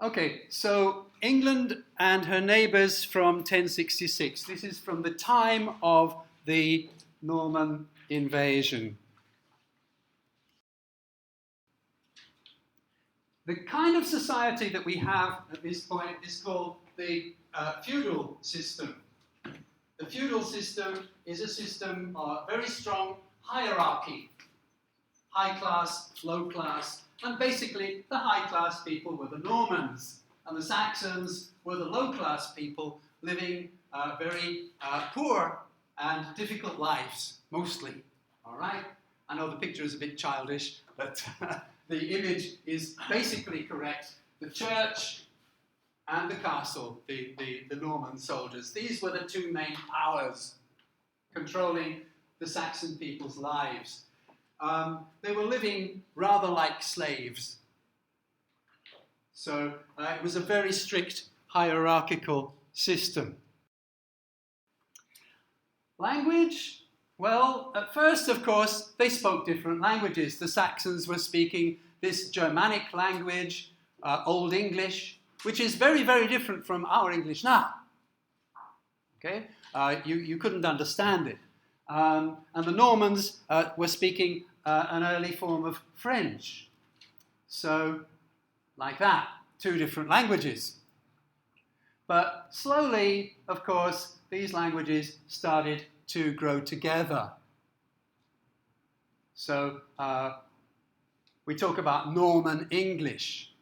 Okay, so England and her neighbours from 1066. This is from the time of the Norman invasion. The kind of society that we have at this point is called the feudal system. The feudal system is a system of very strong hierarchy. High class, low class, and basically the high class people were the Normans, and the Saxons were the low class people living very poor and difficult lives, mostly. All right? I know the picture is a bit childish, but the image is basically correct. The church and the castle, the Norman soldiers, these were the two main powers controlling the Saxon people's lives. They were living rather like slaves. So it was a very strict hierarchical system. Language? Well, at first, of course, they spoke different languages. The Saxons were speaking this Germanic language, Old English, which is very, very different from our English now. Okay? You couldn't understand it. And the Normans were speaking an early form of French. So, like that, two different languages. But slowly, of course, these languages started to grow together. So, we talk about Norman English,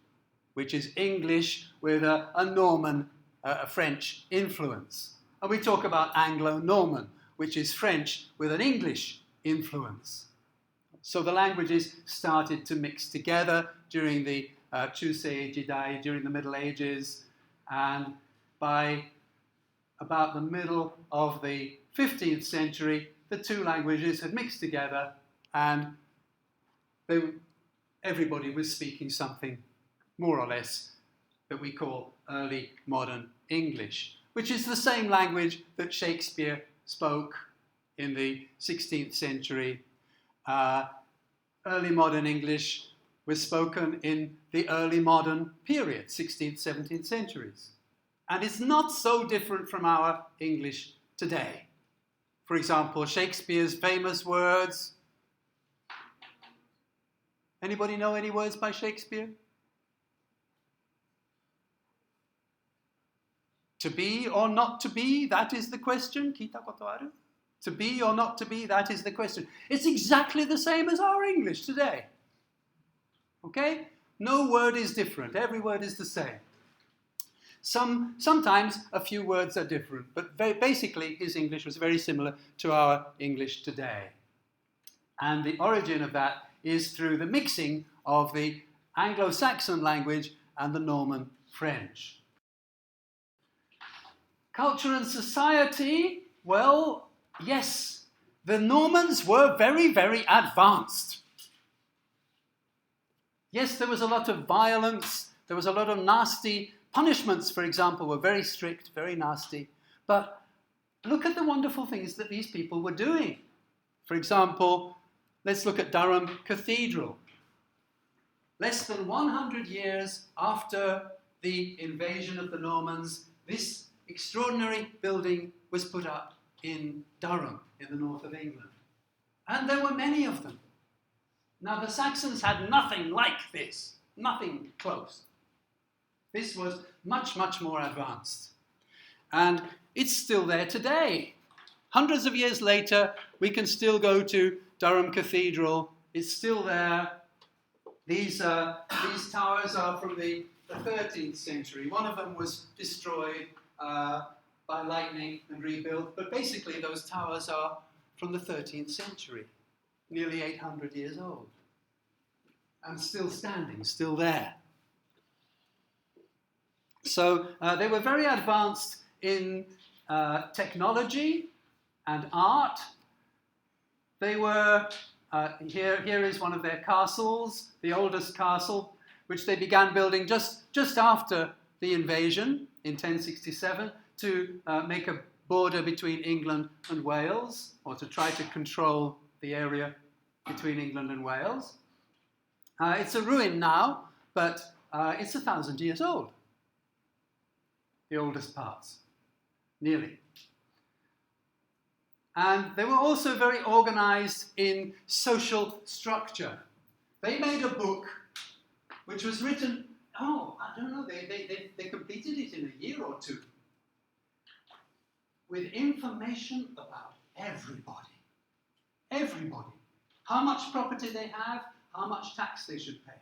which is English with a Norman, a French influence. And we talk about Anglo-Norman, which is French with an English influence. So the languages started to mix together during the Chuseididai, during the Middle Ages, and by about the middle of the 15th century, the two languages had mixed together, and everybody was speaking something more or less that we call early modern English, which is the same language that Shakespeare spoke in the 16th century. Early modern English was spoken in the early modern period, 16th, 17th centuries. And it's not so different from our English today. For example, Shakespeare's famous words. Anybody know any words by Shakespeare? To be or not to be, that is the question. Kita koto aru? To be or not to be, that is the question. It's exactly the same as our English today. Okay? No word is different. Every word is the same. Sometimes a few words are different, but basically his English was very similar to our English today. And the origin of that is through the mixing of the Anglo-Saxon language and the Norman French. Culture and society, well, yes, the Normans were very, very advanced. Yes, there was a lot of violence, there was a lot of nasty punishments, for example, were very strict, very nasty. But look at the wonderful things that these people were doing. For example, let's look at Durham Cathedral. Less than 100 years after the invasion of the Normans, this extraordinary building was put up in Durham, in the north of England. And there were many of them. Now, the Saxons had nothing like this, nothing close. This was much, much more advanced. And it's still there today. Hundreds of years later, we can still go to Durham Cathedral. It's still there. These towers are from the 13th century. One of them was destroyed by lightning and rebuilt. But basically, those towers are from the 13th century, nearly 800 years old. And still standing, still there. So they were very advanced in technology and art. They were, here is one of their castles, the oldest castle, which they began building just after the invasion in 1067 to make a border between England and Wales, or to try to control the area between England and Wales. It's a ruin now, but it's 1,000 years old. The oldest parts, nearly. And they were also very organized in social structure. They made a book which was written, I don't know, they completed it in a year or two, with information about everybody. Everybody. How much property they have, how much tax they should pay.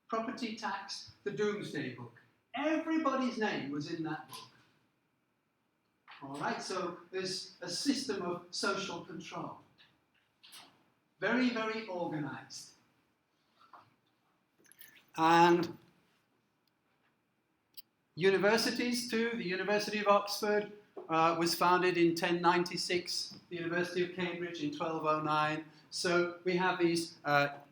Property tax, the Doomsday Book. Everybody's name was in that book. All right, so there's a system of social control. Very, very organized. And universities too. The University of Oxford was founded in 1096, the University of Cambridge in 1209. So we have these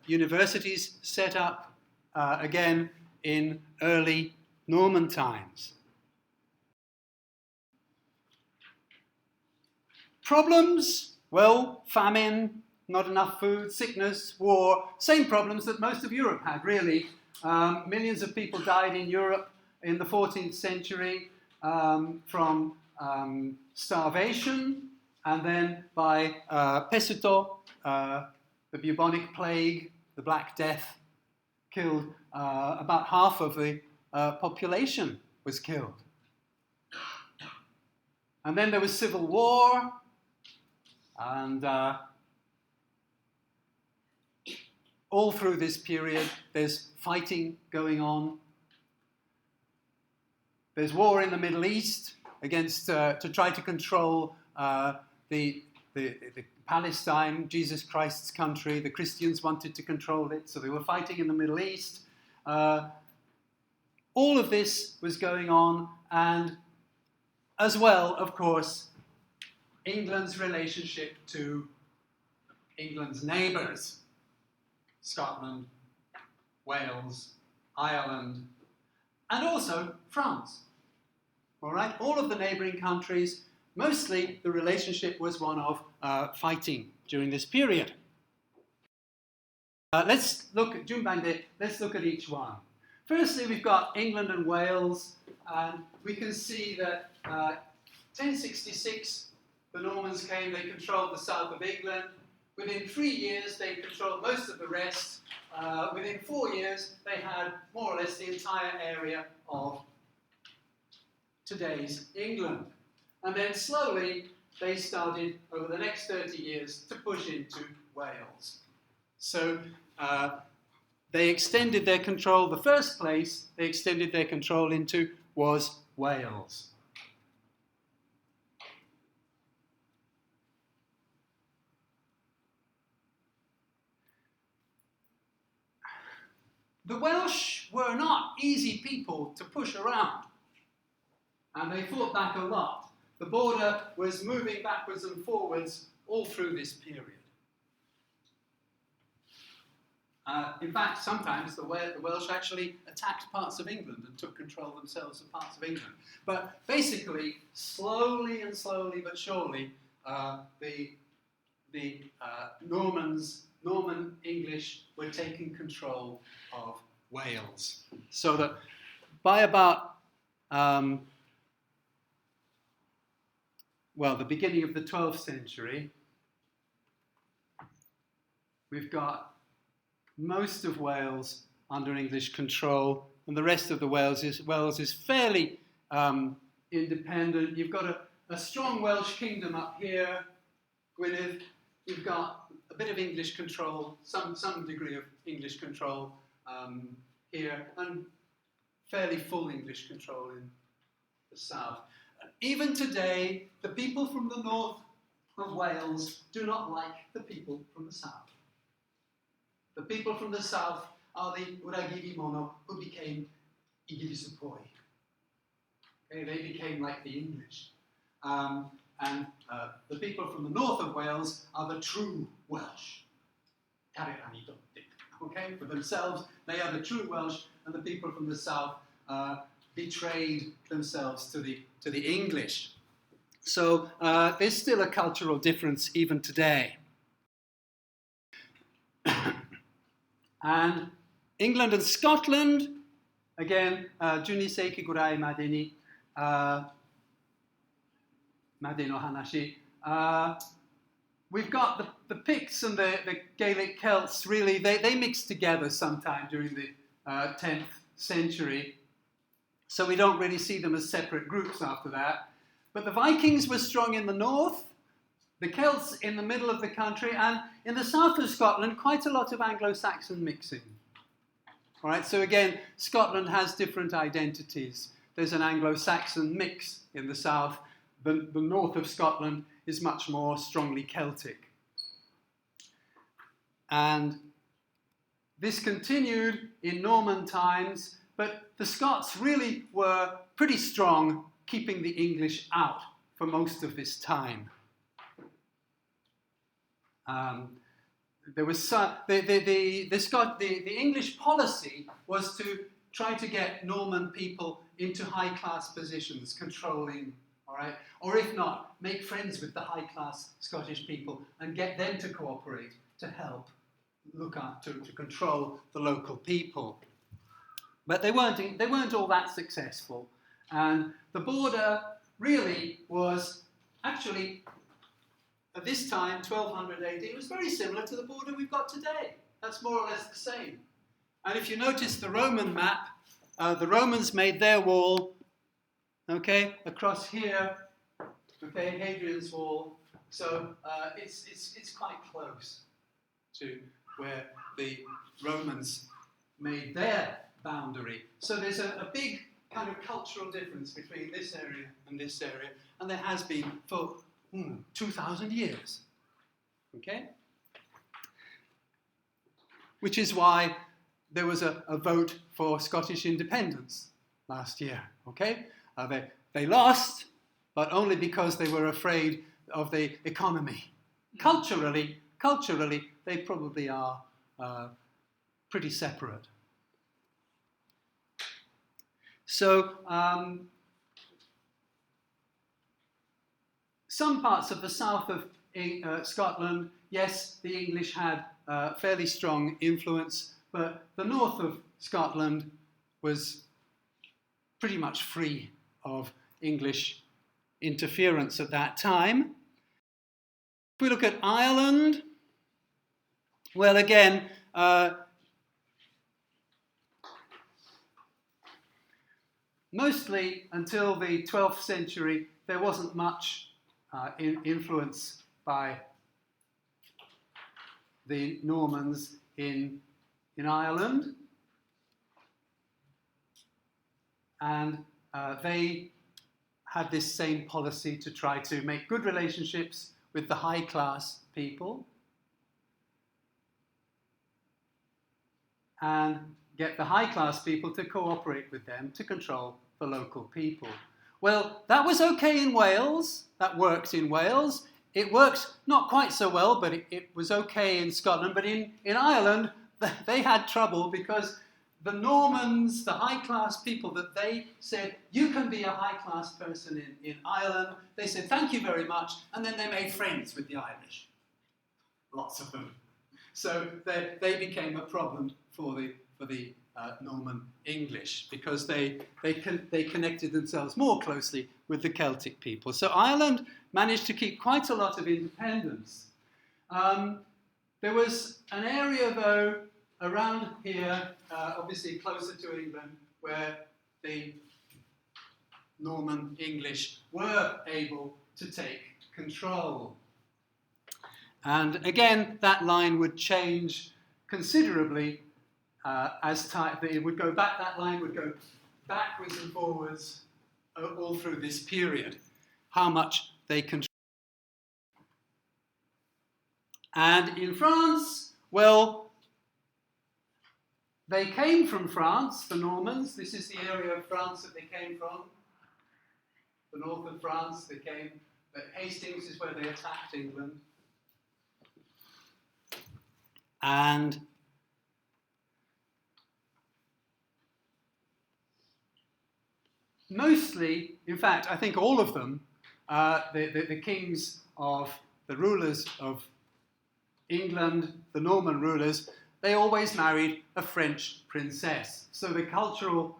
universities set up again in early Norman times. Problems? Well, famine, not enough food, sickness, war, same problems that most of Europe had, really. Millions of people died in Europe in the 14th century from starvation, and then by Pessuto, the bubonic plague, the Black Death, killed about half of the population was killed. And then there was civil war, and all through this period there's fighting going on. There's war in the Middle East against to try to control the Palestine, Jesus Christ's country. The Christians wanted to control it, so they were fighting in the Middle East. All of this was going on, and as well, of course, England's relationship to England's neighbours, Scotland, Wales, Ireland, and also France. All right, all of the neighbouring countries, mostly the relationship was one of fighting during this period. Let's look at each one. Firstly, we've got England and Wales, and we can see that 1066, the Normans came, they controlled the south of England. Within 3 years, they controlled most of the rest. Within 4 years, they had more or less the entire area of today's England. And then slowly, they started, over the next 30 years, to push into Wales. So they extended their control. The first place they extended their control into was Wales. The Welsh were not easy people to push around, and they fought back a lot. The border was moving backwards and forwards all through this period. In fact, sometimes the Welsh actually attacked parts of England and took control themselves of parts of England. But basically, slowly but surely, the Norman English were taking control of Wales. So that by about, the beginning of the 12th century, we've got most of Wales under English control, and the rest of the Wales is fairly independent. You've got a strong Welsh kingdom up here, Gwynedd. You've got a bit of English control, some degree of English control here, and fairly full English control in the south. Even today, the people from the north of Wales do not like the people from the south. The people from the south are the Uragidi Mono, who became Igidisupoi. Okay, they became like the English. And the people from the north of Wales are the true Welsh. Okay, for themselves, they are the true Welsh, and the people from the south betrayed themselves to the English. So there's still a cultural difference even today. And England and Scotland again, 12世紀ぐらいまでに、までの話。We've got the Picts and the Gaelic Celts, really, they mixed together sometime during the 10th century. So we don't really see them as separate groups after that. But the Vikings were strong in the north, the Celts in the middle of the country, and in the south of Scotland, quite a lot of Anglo-Saxon mixing. All right, so again, Scotland has different identities. There's an Anglo-Saxon mix in the south. The north of Scotland is much more strongly Celtic. And this continued in Norman times, but the Scots really were pretty strong, keeping the English out for most of this time. There was the English policy was to try to get Norman people into high-class positions, controlling, all right, or if not, make friends with the high-class Scottish people and get them to cooperate to help look after, to control the local people. But they weren't all that successful, and the border really was actually, at this time, 1200 AD, it was very similar to the border we've got today. That's more or less the same. And if you notice the Roman map, the Romans made their wall, okay, across here, okay, Hadrian's Wall. So it's quite close to where the Romans made their boundary. So there's a big kind of cultural difference between this area, and there has been for 2,000 years. Okay? Which is why there was a vote for Scottish independence last year. Okay? They lost, but only because they were afraid of the economy. Culturally, they probably are pretty separate. So, some parts of the south of Scotland, yes, the English had fairly strong influence, but the north of Scotland was pretty much free of English interference at that time. If we look at Ireland, well, again, mostly until the 12th century, there wasn't much influence by the Normans in Ireland. And they had this same policy to try to make good relationships with the high-class people and get the high-class people to cooperate with them to control the local people. Well, that was okay in Wales. That worked in Wales. It worked not quite so well, but it was okay in Scotland. But in Ireland, they had trouble because the Normans, the high-class people that they said, you can be a high-class person in Ireland, they said, thank you very much, and then they made friends with the Irish. Lots of them. So they became a problem for the Norman English because they connected themselves more closely with the Celtic people. So Ireland managed to keep quite a lot of independence. There was an area, though, around here, obviously closer to England, where the Norman English were able to take control. And again, that line would change considerably as time. It would go back. That line would go backwards and forwards all through this period. How much they control. And in France, well, they came from France, the Normans. This is the area of France that they came from. The north of France, they came. But Hastings is where they attacked England. And mostly, in fact, I think all of them, the kings of the rulers of England, the Norman rulers, they always married a French princess. So the cultural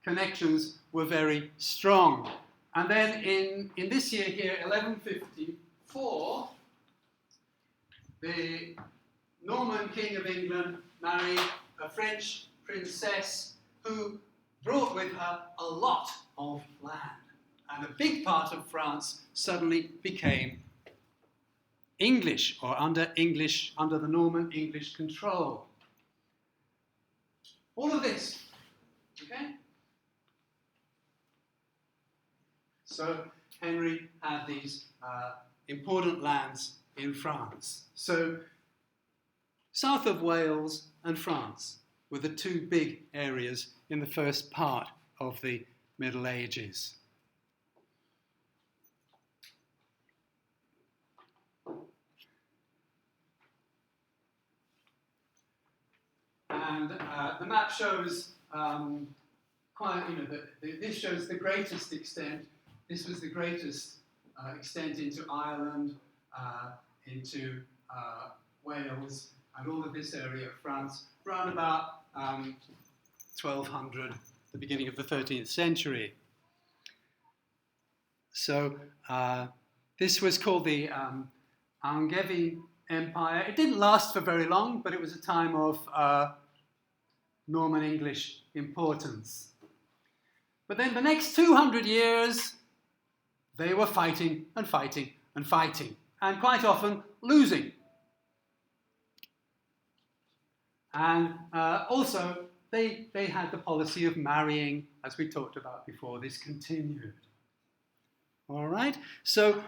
connections were very strong. And then in this year here, 1154, the Norman King of England married a French princess who brought with her a lot of land. And a big part of France suddenly became English, or under the Norman English control. All of this, okay? So Henry had these important lands in France. So south of Wales and France were the two big areas in the first part of the Middle Ages. And the map shows this shows the greatest extent. This was the greatest extent into Ireland, into Wales, and all of this area of France, around about 1200, the beginning of the 13th century. So this was called the Angevin Empire. It didn't last for very long, but it was a time of Norman English importance. But then the next 200 years, they were fighting and fighting and fighting, and quite often losing. And also, they had the policy of marrying, as we talked about before. This continued. All right? So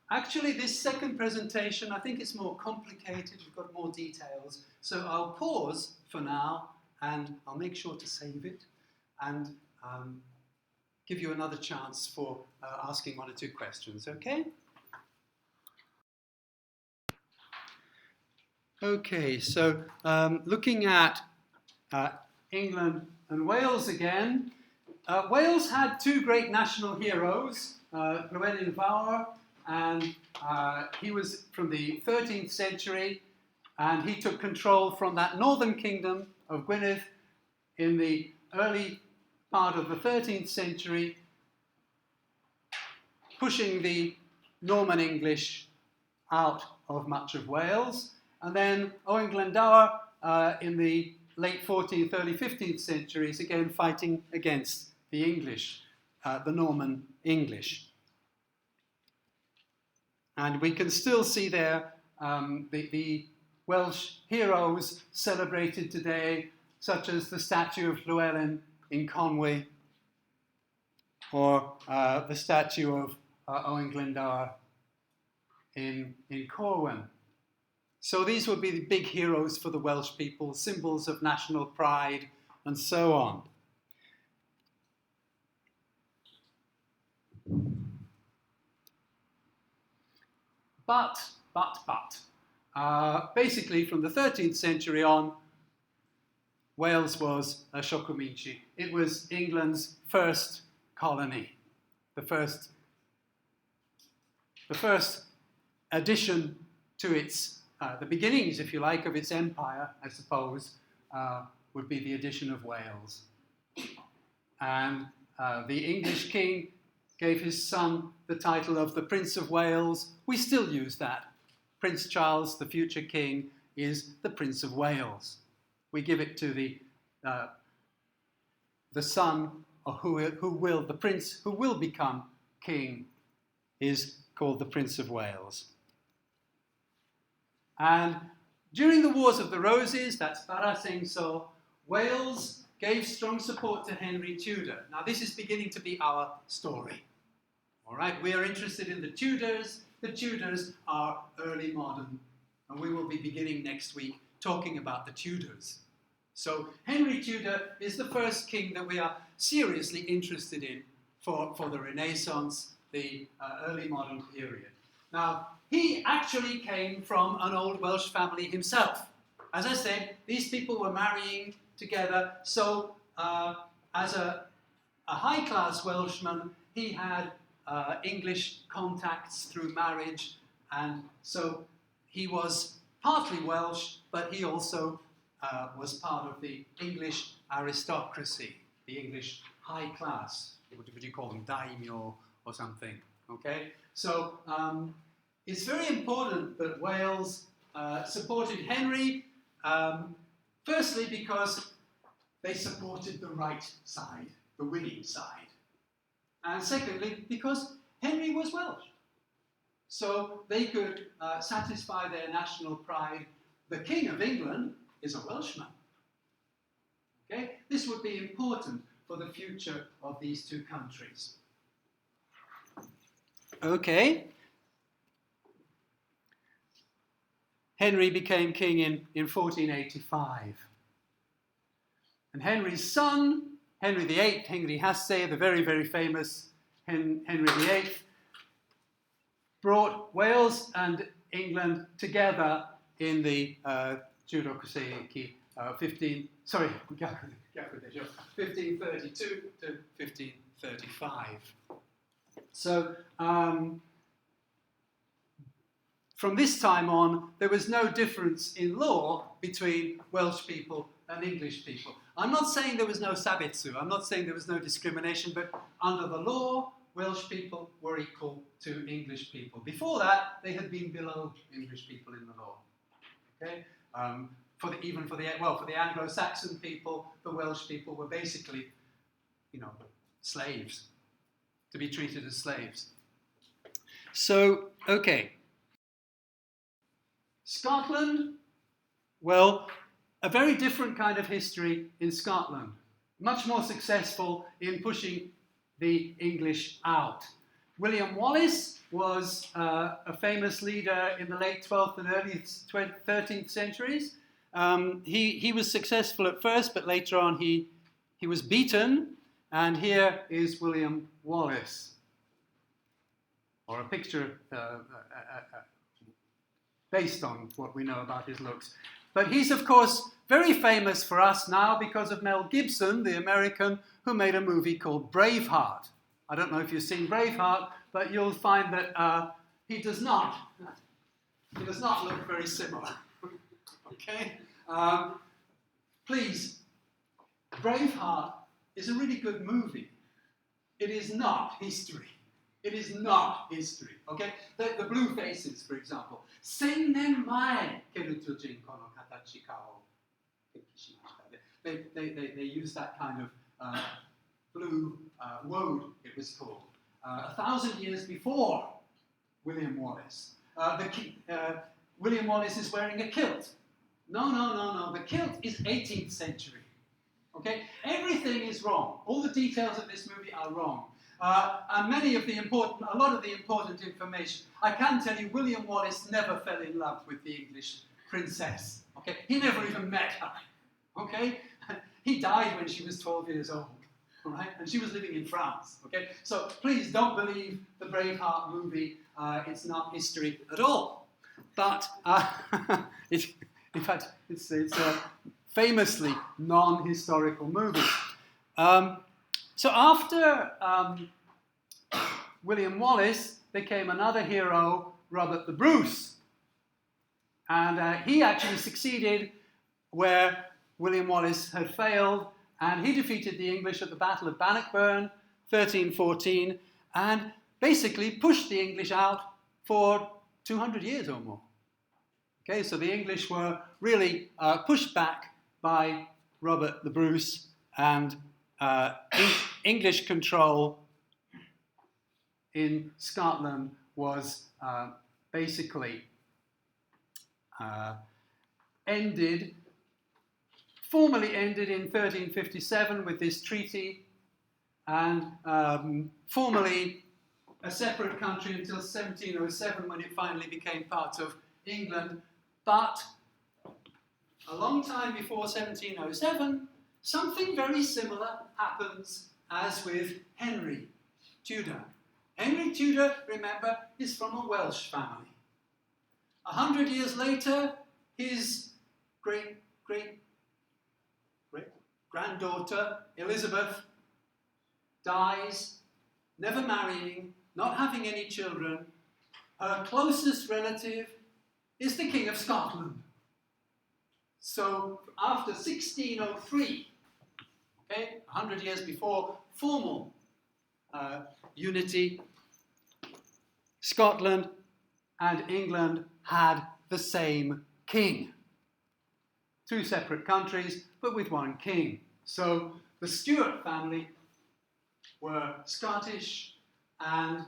actually, this second presentation, I think it's more complicated. We've got more details. So I'll pause for now, and I'll make sure to save it and give you another chance for asking one or two questions, okay? Okay, so looking at England and Wales again, Wales had two great national heroes, Llewellyn Fawr, and he was from the 13th century, and he took control from that northern kingdom of Gwynedd in the early part of the 13th century, pushing the Norman English out of much of Wales. And then Owain Glendower in the late 14th, early 15th centuries, again fighting against the English, the Norman English. And we can still see there the Welsh heroes celebrated today, such as the statue of Llewellyn in Conwy, or the statue of Owain Glendower in Corwen. So these would be the big heroes for the Welsh people, symbols of national pride, and so on. But, basically from the 13th century on, Wales was a Siocominci. It was England's first colony, the first addition to its, the beginnings, if you like, of its empire, I suppose, would be the addition of Wales. And the English king gave his son the title of the Prince of Wales. We still use that. Prince Charles, the future king, is the Prince of Wales. We give it to the son the prince who will become king is called the Prince of Wales. And during the Wars of the Roses, that's Bara Sengso, Wales gave strong support to Henry Tudor. Now this is beginning to be our story. All right, we are interested in the Tudors. The Tudors are early modern, and we will be beginning next week talking about the Tudors. So Henry Tudor is the first king that we are seriously interested in for the Renaissance, the early modern period. Now, he actually came from an old Welsh family himself. As I said, these people were marrying together, so as a high-class Welshman, he had English contacts through marriage, and so he was partly Welsh, but he also was part of the English aristocracy. the English high class. What would you call them? Daimyo or something. Okay? So it's very important that Wales supported Henry, firstly because they supported the right side, the winning side. And secondly, because Henry was Welsh. So they could satisfy their national pride. The King of England is a Welshman. Okay? This would be important for the future of these two countries. Okay. Henry became king in 1485. And Henry's son, Henry VIII, Henry Hasse, the very, very famous Henry VIII, brought Wales and England together in the 1532 to 1535. So from this time on, there was no difference in law between Welsh people and English people. I'm not saying there was no sabitsu, I'm not saying there was no discrimination, but under the law, Welsh people were equal to English people. Before that, they had been below English people in the law. Okay? For the Anglo-Saxon people, the Welsh people were basically, slaves, to be treated as slaves. So, okay. Scotland, well, a very different kind of history in Scotland. Much more successful in pushing the English out. William Wallace was a famous leader in the late 12th and early 13th centuries. He was successful at first, but later on he was beaten. And here is William Wallace, or a picture based on what we know about his looks. But he's, of course, very famous for us now because of Mel Gibson, the American, who made a movie called Braveheart. I don't know if you've seen Braveheart, but you'll find that he does not look very similar. Okay? Please, Braveheart is a really good movie. It is not history. It is not history. Okay? The Blue Faces, for example. 1000年前ける巨人この形かを復帰しました. They use that kind of blue woad, it was called. 1,000 years before William Wallace. William Wallace is wearing a kilt. No. The kilt is 18th century. Okay? Everything is wrong. All the details of this movie are wrong. And a lot of the important information. I can tell you, William Wallace never fell in love with the English princess. Okay? He never even met her. Okay? He died when she was 12 years old. All right? And she was living in France. Okay? So please don't believe the Braveheart movie. It's not history at all. But in fact, it's a famously non-historical movie. So after William Wallace, there came another hero, Robert the Bruce. And he actually succeeded where William Wallace had failed, and he defeated the English at the Battle of Bannockburn, 1314, and basically pushed the English out for 200 years or more. Okay, so the English were really pushed back by Robert the Bruce, and English control in Scotland was basically formally ended in 1357 with this treaty, and formally a separate country until 1707 when it finally became part of England. But a long time before 1707, something very similar happens as with Henry Tudor. Henry Tudor, remember, is from a Welsh family. 100 years later, his great-granddaughter, Elizabeth, dies, never marrying, not having any children. Her closest relative is the King of Scotland. So after 1603, okay, 100 years before formal unity, Scotland and England had the same king. Two separate countries, but with one king. So the Stuart family were Scottish, and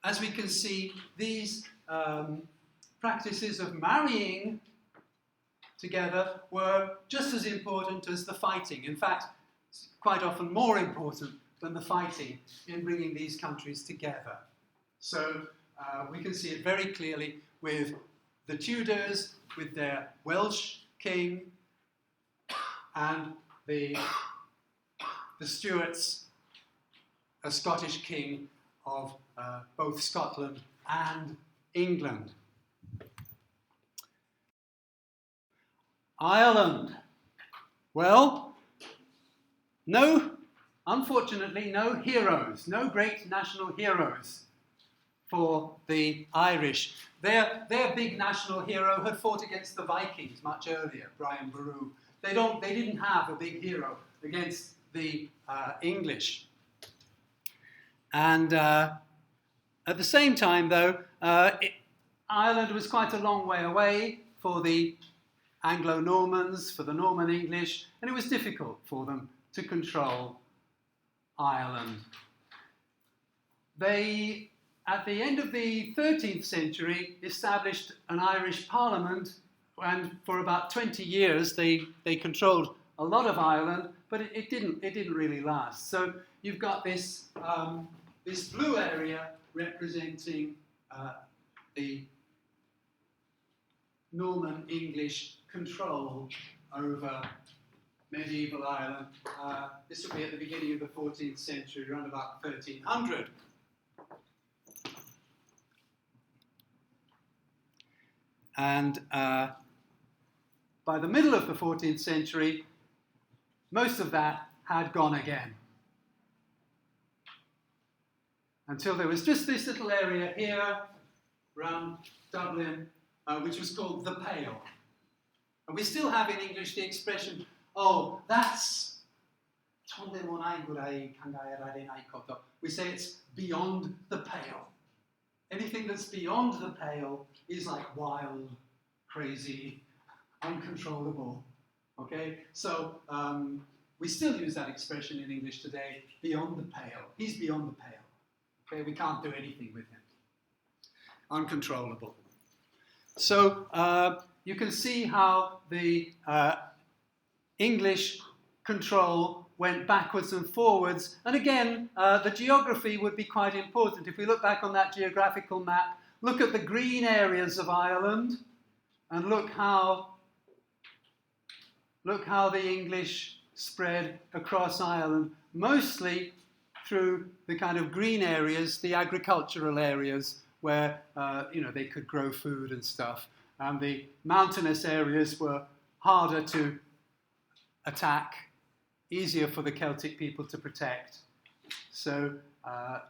as we can see, these practices of marrying together were just as important as the fighting. In fact, quite often more important than the fighting in bringing these countries together. So we can see it very clearly with the Tudors, with their Welsh king, and the Stuarts, a Scottish king of both Scotland and England. Ireland. Well, unfortunately, no heroes, no great national heroes for the Irish. Their big national hero had fought against the Vikings much earlier, Brian Boru. They didn't have a big hero against the English. And at the same time, though, Ireland was quite a long way away for the Anglo-Normans, for the Norman English, and it was difficult for them to control Ireland. They, at the end of the 13th century, established an Irish parliament, and for about 20 years they controlled a lot of Ireland, but it didn't really last. So you've got this this blue area representing the Norman English control over medieval Ireland. This will be at the beginning of the 14th century, around about 1300. And by the middle of the 14th century, most of that had gone again. Until there was just this little area here, around Dublin, which was called the Pale. And we still have in English the expression, oh, that's... We say it's beyond the pale. Anything that's beyond the pale is like wild, crazy, uncontrollable. Okay? So we still use that expression in English today, beyond the pale. He's beyond the pale. Okay? We can't do anything with him. Uncontrollable. So you can see how the English control went backwards and forwards. And again, the geography would be quite important. If we look back on that geographical map, look at the green areas of Ireland, and look how the English spread across Ireland, mostly through the kind of green areas, the agricultural areas, where they could grow food and stuff. And the mountainous areas were harder to attack, easier for the Celtic people to protect. So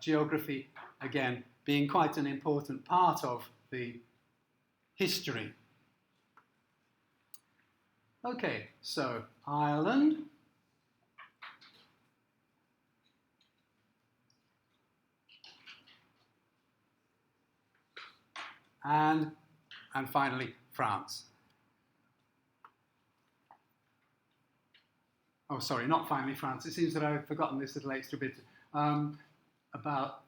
geography, again, being quite an important part of the history. Okay, so Ireland. And finally, France. Oh, sorry, not finally France. It seems that I've forgotten this little extra bit about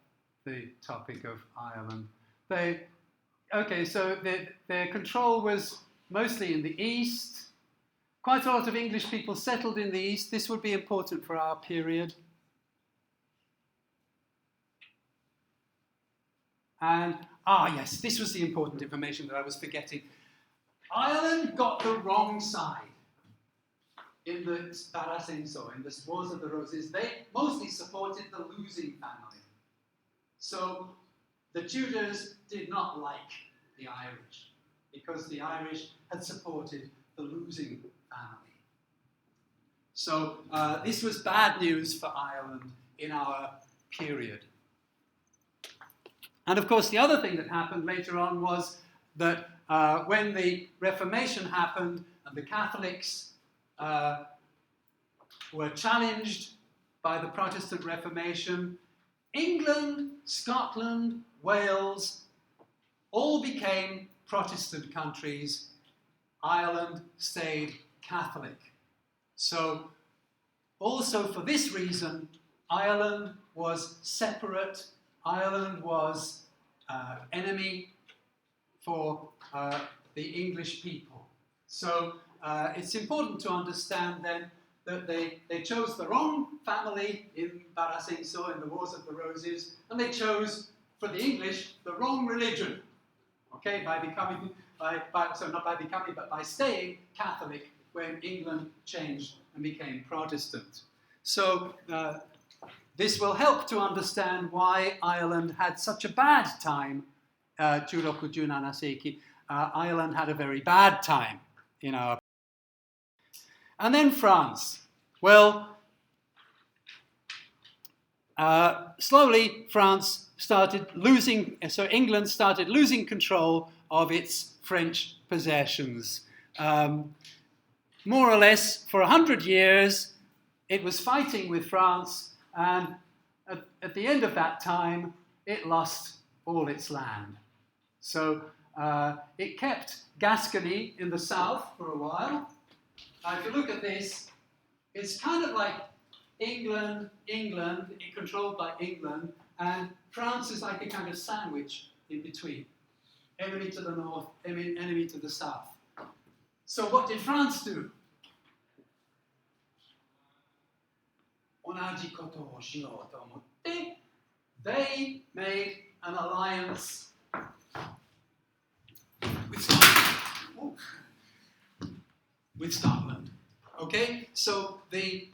the topic of Ireland. So their control was mostly in the east. Quite a lot of English people settled in the east. This would be important for our period. And, yes, this was the important information that I was forgetting. Ireland got the wrong side in the Sparacenso, in the Wars of the Roses. They mostly supported the losing family. So the Tudors did not like the Irish, because the Irish had supported the losing family. So this was bad news for Ireland in our period. And of course, the other thing that happened later on was that when the Reformation happened and the Catholics were challenged by the Protestant Reformation, England, Scotland, Wales all became Protestant countries. Ireland stayed Catholic. So also for this reason, Ireland was separate. Ireland was enemy for the English people. So it's important to understand then that they chose the wrong family in Barasenso, in the Wars of the Roses, and they chose, for the English, the wrong religion. Okay, by becoming, so not by becoming, but by staying Catholic when England changed and became Protestant. So this will help to understand why Ireland had such a bad time. Juroku Junana Seiki, Ireland had a very bad time in our. And then France. Well, slowly France started losing, so England started losing control of its French possessions. More or less for 100 years, it was fighting with France, and at the end of that time, it lost all its land. So it kept Gascony in the south for a while. If you look at this, it's kind of like England, controlled by England, and France is like a kind of sandwich in between. Enemy to the north, enemy to the south. So what did France do? They made an alliance with Scotland. Okay, so the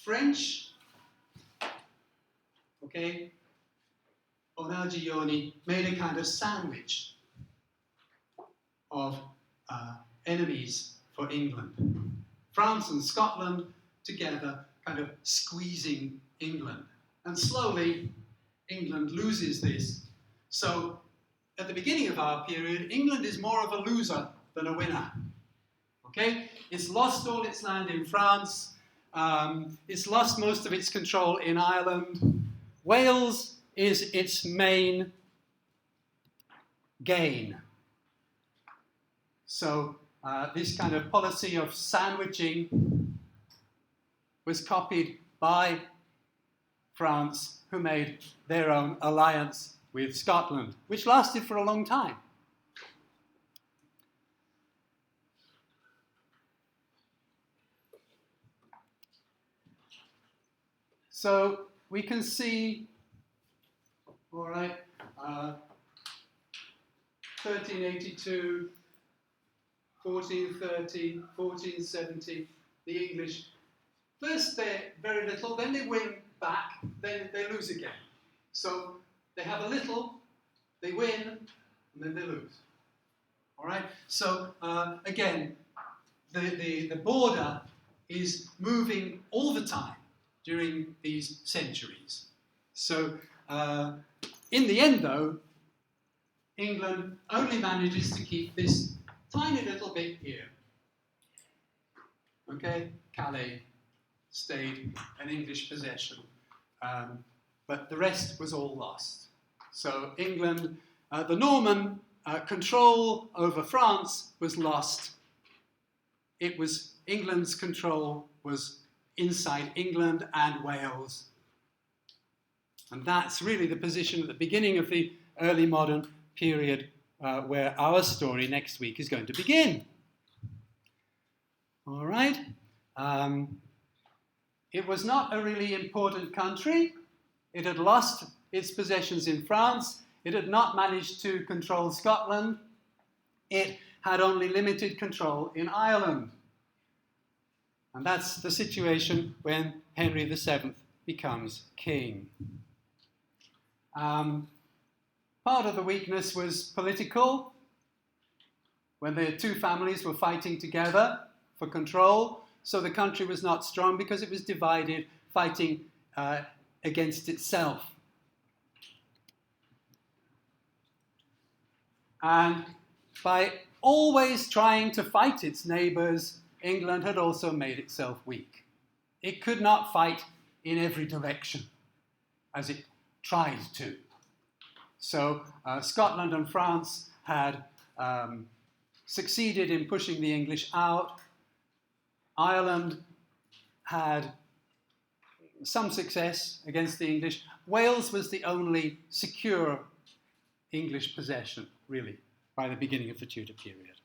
French, okay, Onaji Yoni made a kind of sandwich of enemies for England. France and Scotland together kind of squeezing England. And slowly, England loses this. So at the beginning of our period, England is more of a loser than a winner. Okay? It's lost all its land in France. It's lost most of its control in Ireland. Wales is its main gain. So this kind of policy of sandwiching was copied by France, who made their own alliance with Scotland, which lasted for a long time. So we can see, all right, 1382, 1430, 1470, the English. First they're very little, then they win back, then they lose again. So they have a little, they win, and then they lose. All right? So again, the border is moving all the time during these centuries. So in the end, though, England only manages to keep this tiny little bit here. Okay? Calais stayed an English possession. But the rest was all lost. So England, the Norman control over France was lost. It was England's control was inside England and Wales. And that's really the position at the beginning of the early modern period where our story next week is going to begin. All right. It was not a really important country. It had lost its possessions in France. It had not managed to control Scotland. It had only limited control in Ireland. And that's the situation when Henry VII becomes king. Part of the weakness was political, when the two families were fighting together for control. So the country was not strong because it was divided, fighting against itself. And by always trying to fight its neighbours, England had also made itself weak. It could not fight in every direction as it tried to. So Scotland and France had succeeded in pushing the English out. Ireland had some success against the English. Wales was the only secure English possession, really, by the beginning of the Tudor period.